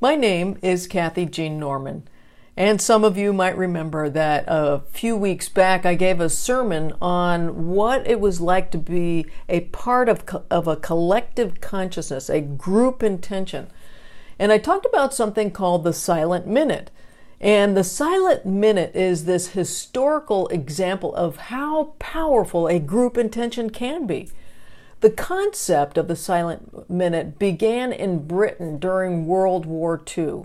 My name is Kathy Jean Norman, and some of you might remember that a few weeks back I gave a sermon on what it was like to be a part of a collective consciousness, a group intention. And I talked about something called the Silent Minute. And the Silent Minute is this historical example of how powerful a group intention can be. The concept of the Silent Minute began in Britain during World War II.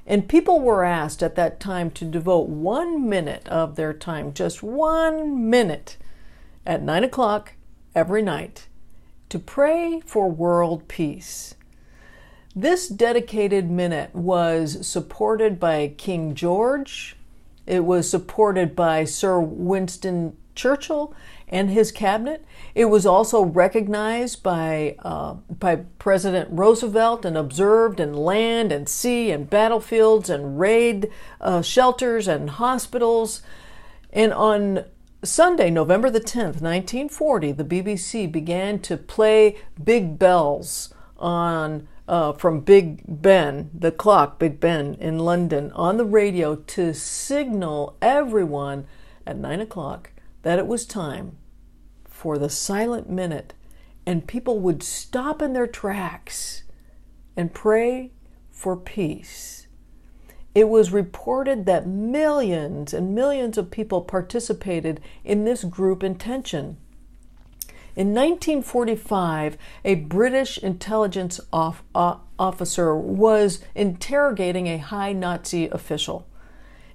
And people were asked at that time to devote 1 minute of their time, just 1 minute, at 9 o'clock every night, to pray for world peace. This dedicated minute was supported by King George. It was supported by Sir Winston Churchill and his cabinet. It was also recognized by President Roosevelt and observed in land and sea and battlefields and raid shelters and hospitals. And on Sunday, November the 10th, 1940, the BBC began to play Big Bells from Big Ben, the clock Big Ben in London, on the radio to signal everyone at 9 o'clock that it was time for the Silent Minute, and people would stop in their tracks and pray for peace. It was reported that millions and millions of people participated in this group intention. In 1945, a British intelligence officer was interrogating a high Nazi official,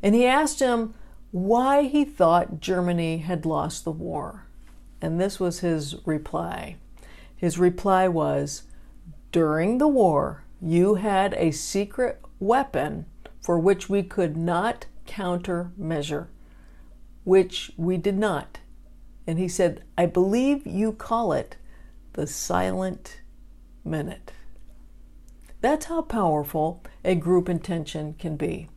and he asked him why he thought Germany had lost the war. And this was his reply. His reply was, "During the war, you had a secret weapon for which we could not countermeasure, which we did not." And he said, "I believe you call it the Silent Minute." That's how powerful a group intention can be.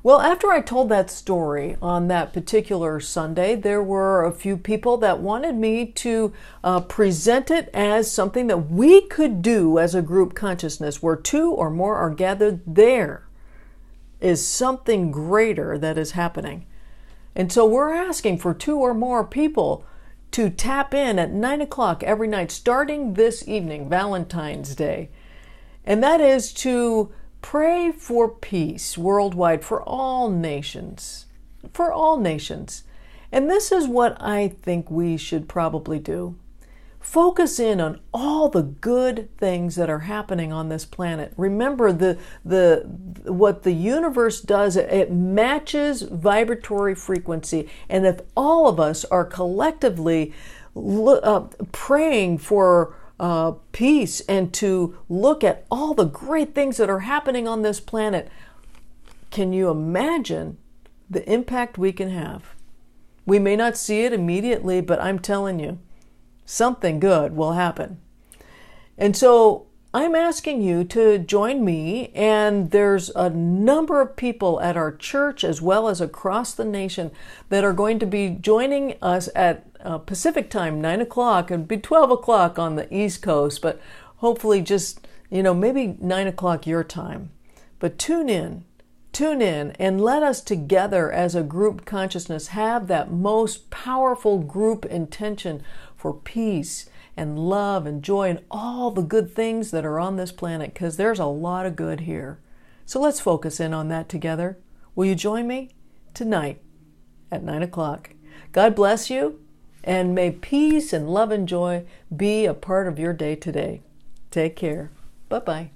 Well, after I told that story on that particular Sunday, there were a few people that wanted me to present it as something that we could do as a group consciousness, where two or more are gathered. There is something greater that is happening. And so we're asking for 2 or more people to tap in at 9 o'clock every night, starting this evening, Valentine's Day. And that is to pray for peace worldwide for all nations. For all nations. And this is what I think we should probably do. Focus in on all the good things that are happening on this planet. Remember, what the universe does, it matches vibratory frequency. And if all of us are collectively praying for peace and to look at all the great things that are happening on this planet, can you imagine the impact we can have? We may not see it immediately, but I'm telling you, something good will happen. And so I'm asking you to join me, and there's a number of people at our church as well as across the nation that are going to be joining us at Pacific time, 9 o'clock, and be 12 o'clock on the East Coast, but hopefully just, maybe 9 o'clock your time. But tune in, and let us together as a group consciousness have that most powerful group intention for peace and love and joy and all the good things that are on this planet, because there's a lot of good here. So let's focus in on that together. Will you join me tonight at 9 o'clock? God bless you, and may peace and love and joy be a part of your day today. Take care. Bye-bye.